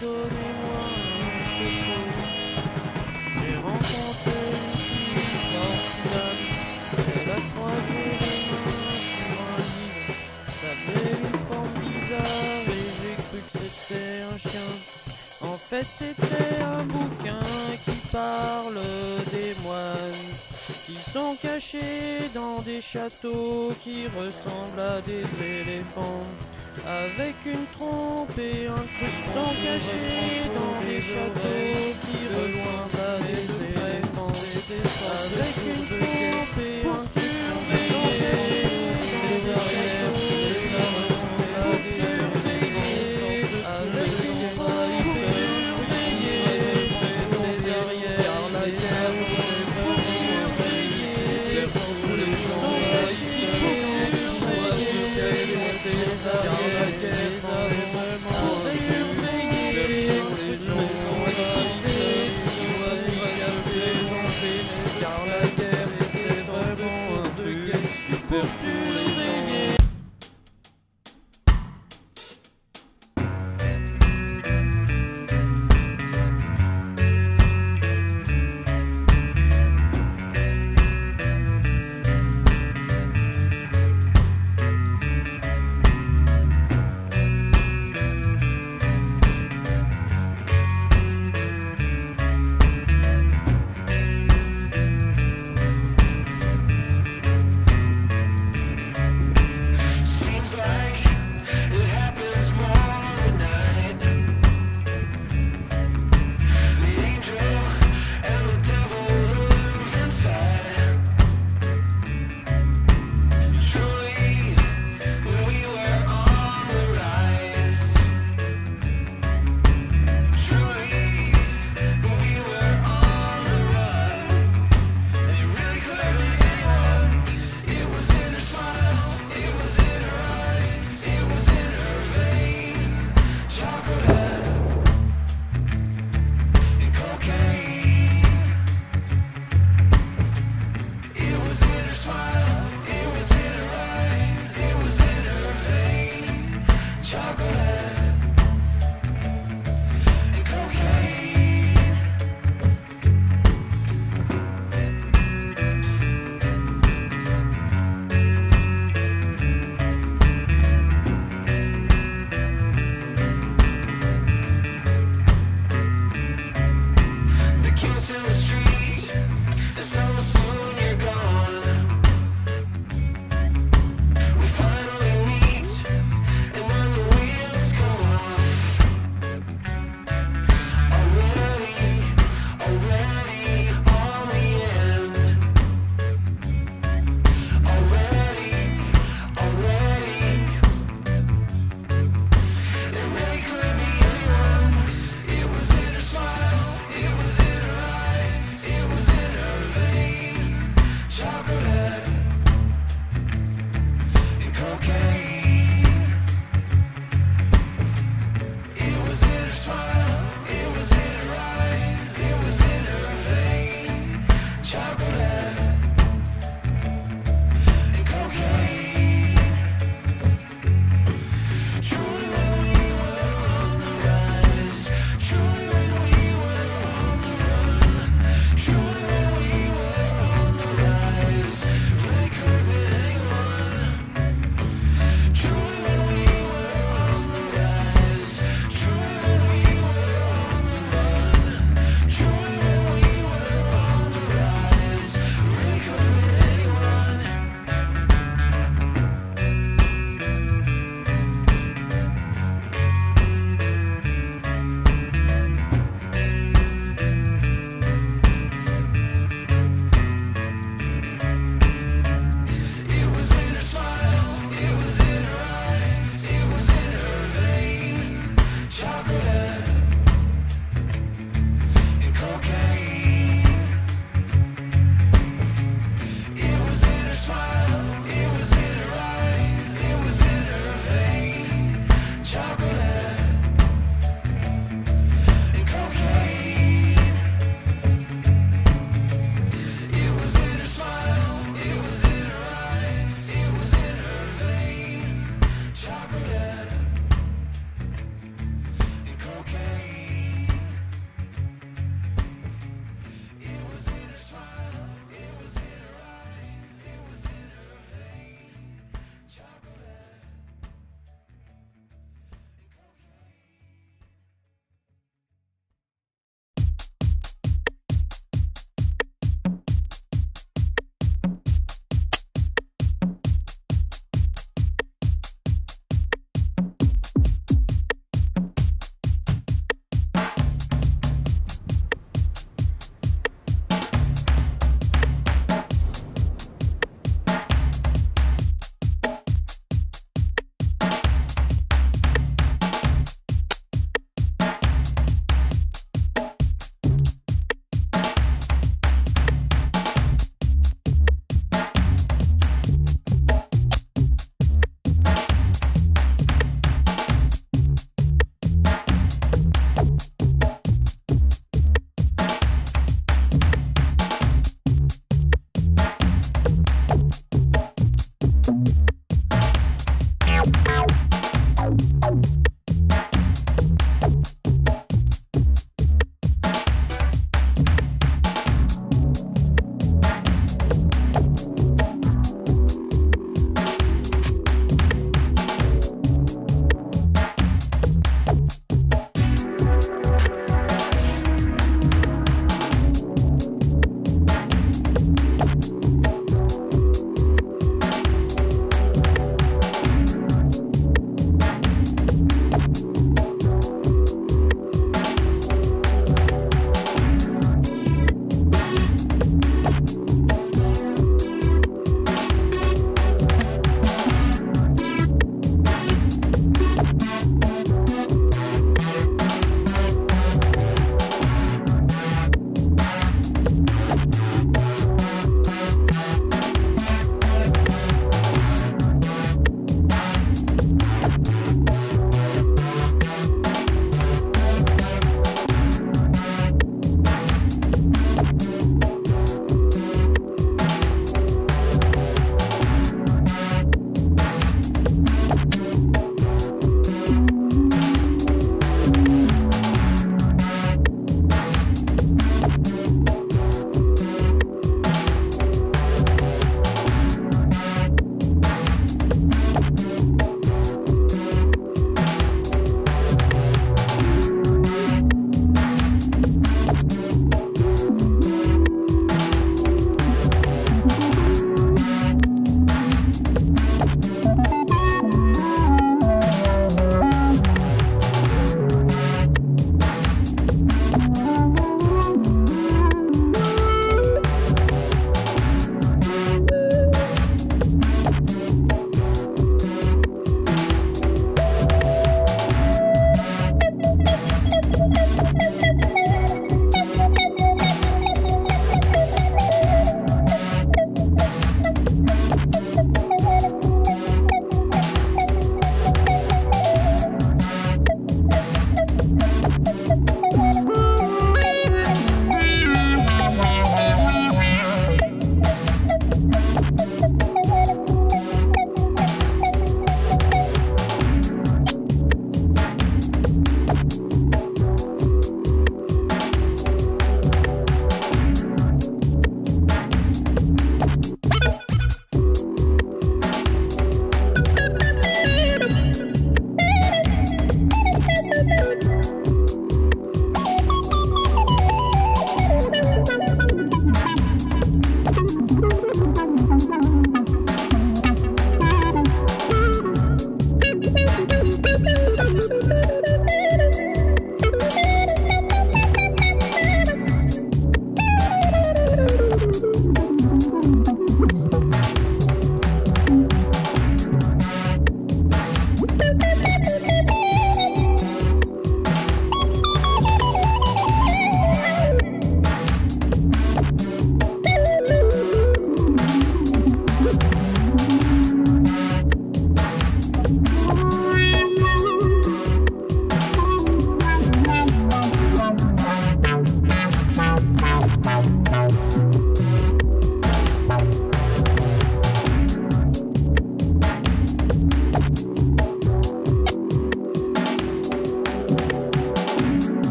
donnez-moi un choco. J'ai rencontré une fille formidable, elle a croisé les mains sur un livre. Ça avait une forme bizarre et j'ai cru que c'était un chien. En fait c'était un bouquin qui parle des moines qui sont cachés dans des châteaux qui ressemblent à des éléphants, avec une trompe et un truc. Ils sont cachés dans des châteaux qui ressemblent à des éléphants, avec une trompe et un truc. Car la guerre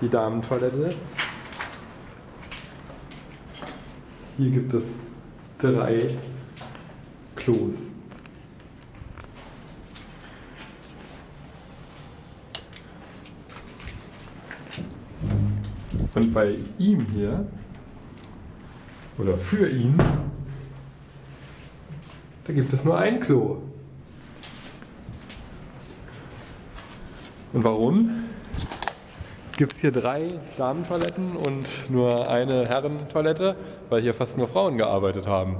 die Damentoilette. Hier gibt es 3 Klos. Und bei ihm hier, oder für ihn, da gibt es nur ein Klo. Und warum gibt es hier 3 Damentoiletten und nur eine Herrentoilette? Weil hier fast nur Frauen gearbeitet haben.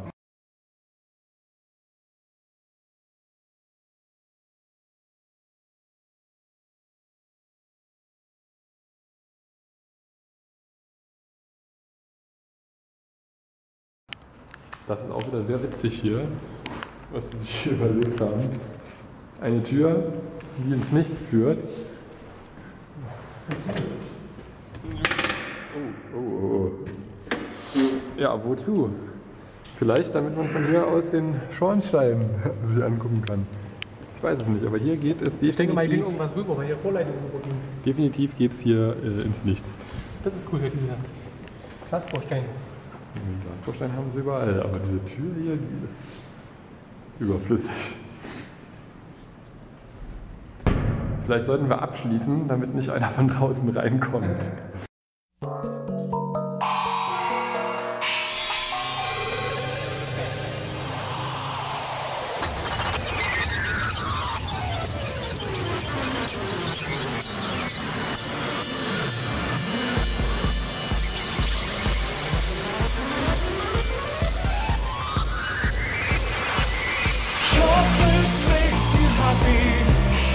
Das ist auch wieder sehr witzig hier, was sie sich hier überlegt haben. Eine Tür, die ins Nichts führt. Oh. Ja, wozu? Vielleicht, damit man von hier aus den Schornstein sich angucken kann. Ich weiß es nicht, aber hier geht es definitiv... Ich denke mal, hier ging irgendwas rüber, weil hier Rohrleitungen rübergehen. Definitiv geht es hier ins Nichts. Das ist cool, hier dieser Glasbaustein. Den Glasbaustein haben sie überall, aber diese Tür hier, die ist überflüssig. Vielleicht sollten wir abschließen, damit nicht einer von draußen reinkommt.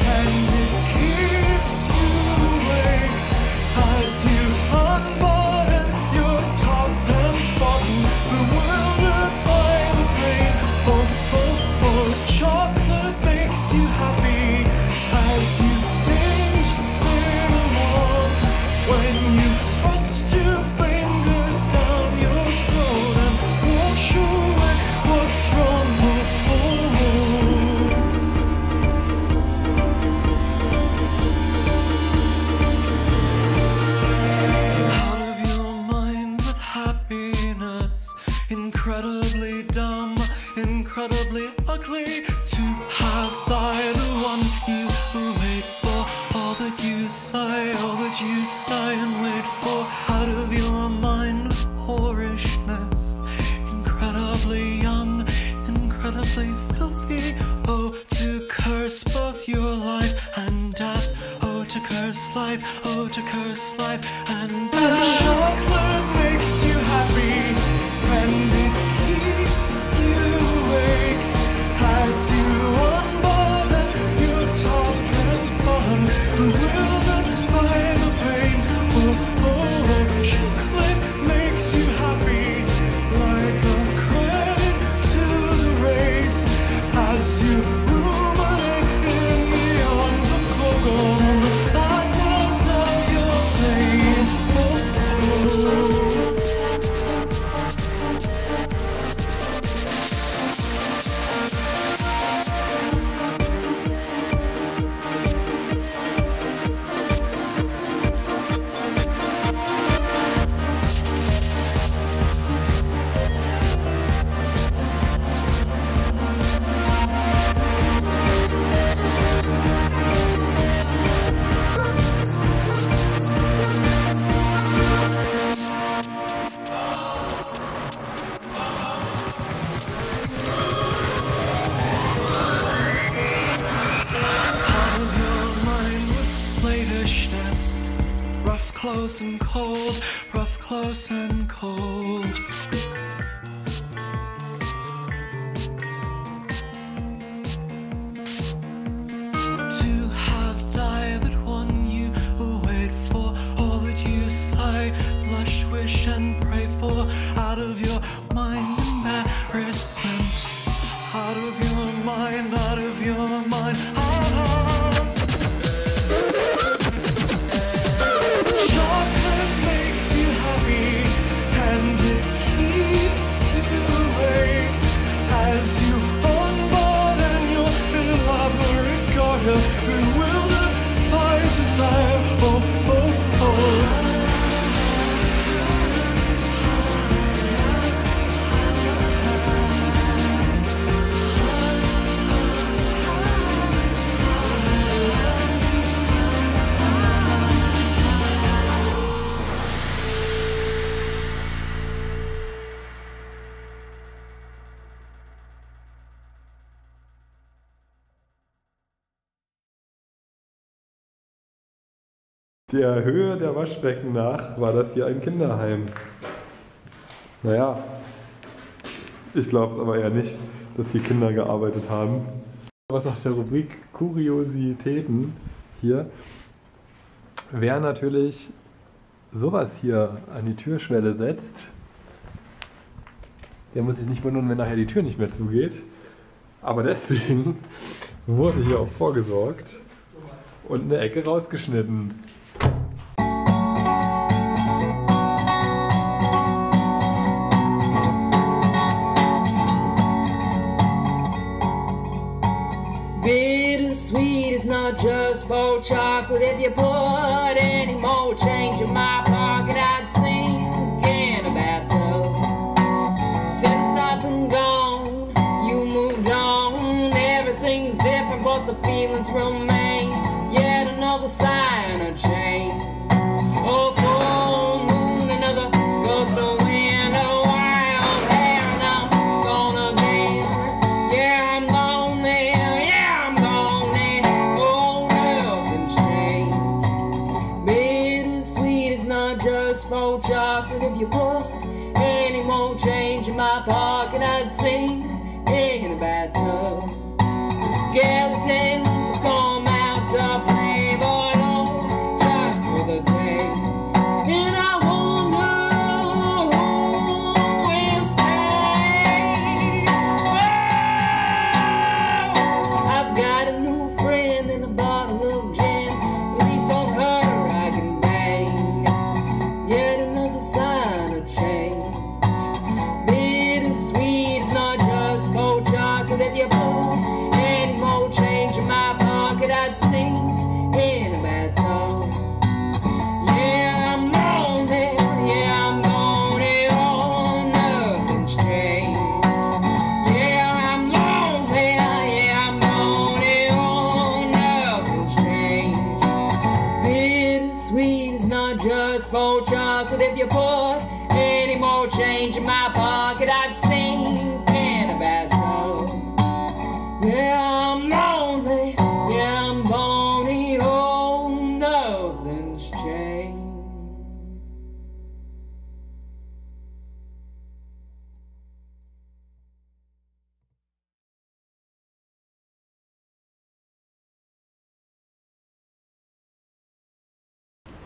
And it keeps you awake as you incredibly dumb, incredibly ugly, to have died the one you wait for, all that you sigh and wait for, out of your mind whorishness, incredibly young, incredibly filthy, oh, to curse both your life and death, oh, to curse life, oh, to curse life and death. Chocolate makes you happy, and it keeps you awake, as you unbutton your top and bottom, bewildered by the pain, oh, oh, chocolate makes you happy, like a credit to the race, as you ruminate in the arms of cocoa on the fatness of your face. Oh, oh. Close and cold, rough, close and cold. To have died that one you wait for, all that you sigh, blush, wish and pray for, out of your mind embarrassment, out of your mind, out of your mind. Chocolate makes you happy, and it keeps you awake, as you unbutton your elaborate garter, bewildered by desire, oh, oh, oh. Der Höhe der Waschbecken nach war das hier ein Kinderheim. Naja, ich glaube es aber eher nicht, dass hier Kinder gearbeitet haben. Was aus der Rubrik Kuriositäten hier, wer natürlich sowas hier an die Türschwelle setzt, der muss sich nicht wundern, wenn nachher die Tür nicht mehr zugeht. Aber deswegen wurde hier auch vorgesorgt und eine Ecke rausgeschnitten. Bittersweet is not just for chocolate. If you put any more change in my pocket, I'd sink in a bathtub. Since I've been gone, you moved on. Everything's different, but the feelings remain. Yet another sign of change. Oh, full moon, another gust of wind, a wild hair, and I'm gone again. Yeah, I'm gone there, yeah, I'm gone there. Oh, nothing's changed. Bittersweet is not just for chocolate. If you put any more change in my pocket, I'd sink in a bathtub. The skeletons have come out to play, but oh, just for the day. And I wonder who will stay. Oh, I've got a new friend and a bottle of gin. At least on her I can bang. Yet another sign of change. Bittersweet is not just for chocolate. If you put any more change in my pocket, I'd sink in a bathtub. Yeah, I'm gone there, yeah, I'm gone there. Oh, nothing's changed.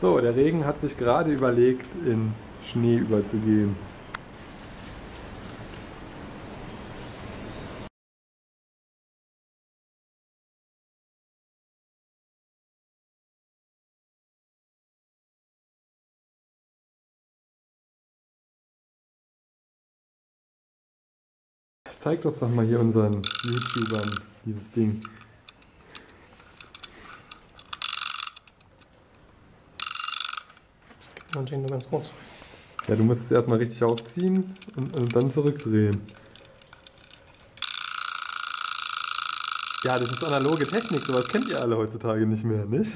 So, der Regen hat sich gerade überlegt, in Schnee überzugehen. Zeig das doch mal hier unseren YouTubern, dieses Ding. Das geht anscheinend nur ganz kurz. Ja, du musst es erstmal richtig aufziehen und dann zurückdrehen. Ja, das ist analoge Technik, sowas kennt ihr alle heutzutage nicht mehr, nicht?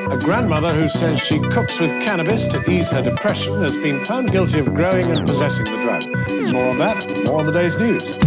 A grandmother who says she cooks with cannabis to ease her depression has been found guilty of growing and possessing the drug. More on that, more on the day's news.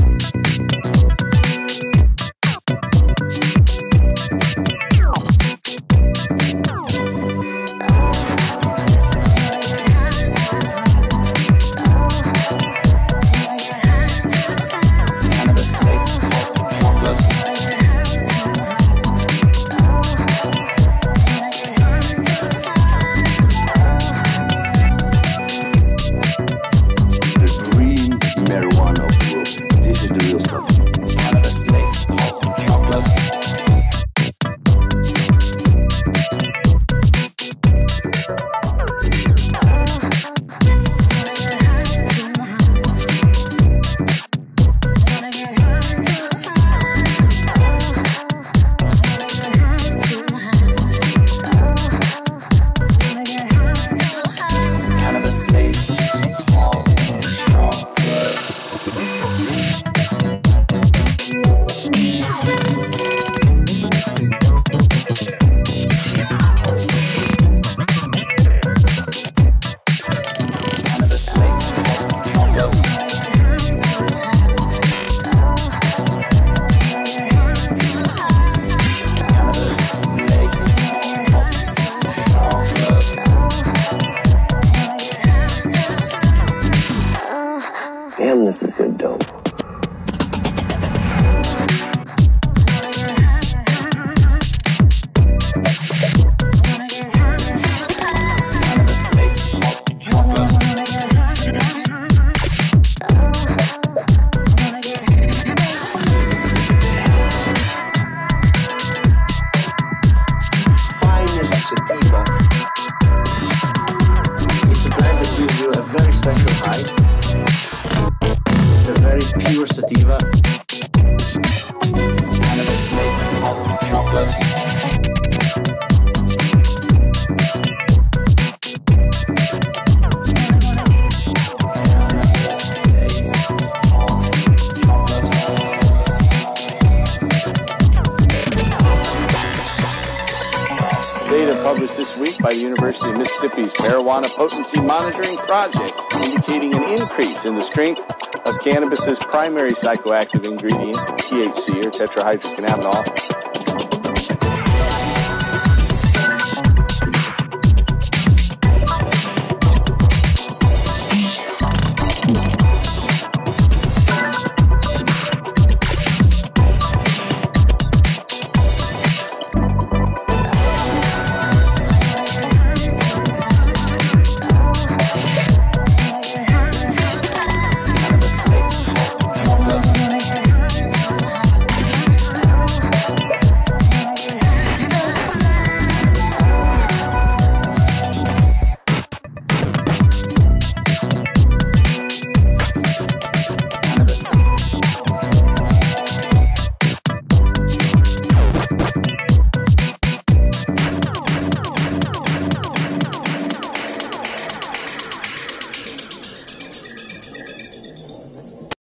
Damn, this is good dope. Pure sativa. Cannabis taste hot chocolate. Data published this week by the University of Mississippi's Marijuana Potency Monitoring Project indicating an increase in the strength of cannabis's primary psychoactive ingredient, THC or tetrahydrocannabinol.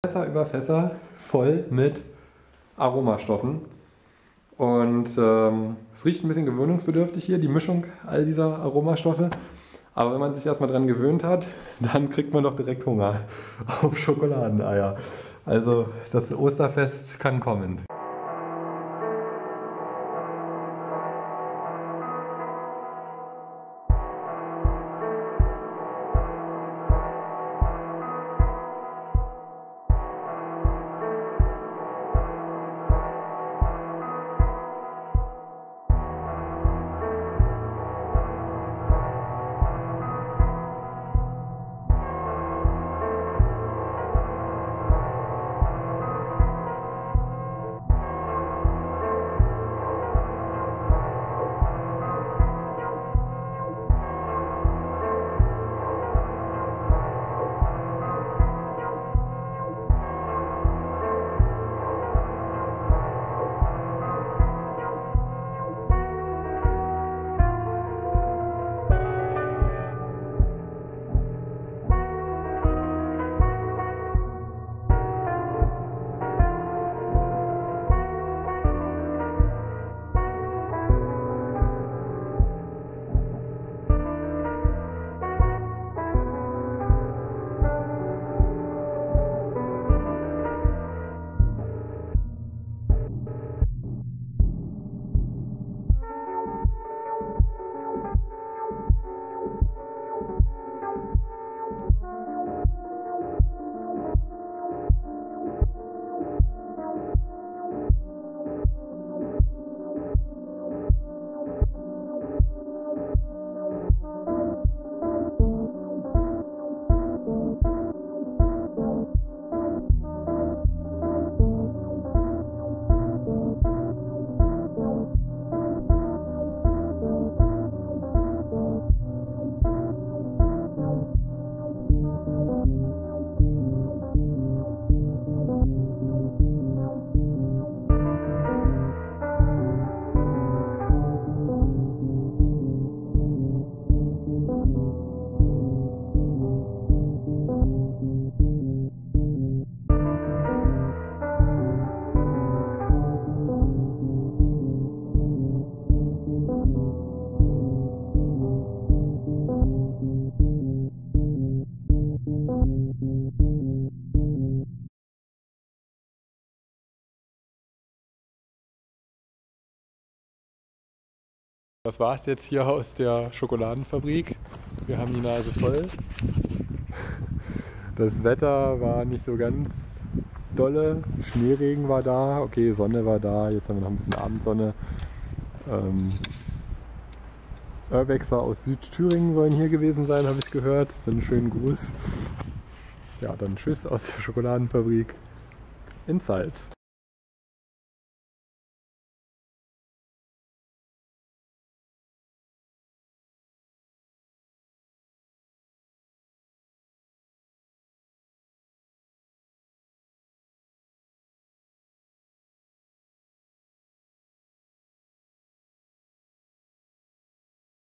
Fässer über Fässer voll mit Aromastoffen und es riecht ein bisschen gewöhnungsbedürftig hier, die Mischung all dieser Aromastoffe, aber wenn man sich erstmal dran gewöhnt hat, dann kriegt man doch direkt Hunger auf Schokoladeneier. Also das Osterfest kann kommen. Das war es jetzt hier aus der Schokoladenfabrik. Wir haben die Nase voll. Das Wetter war nicht so ganz dolle. Schneeregen war da, okay, Sonne war da. Jetzt haben wir noch ein bisschen Abendsonne. Urbexer aus Südthüringen sollen hier gewesen sein, habe ich gehört. So einen schönen Gruß. Ja, dann tschüss aus der Schokoladenfabrik in Zeitz.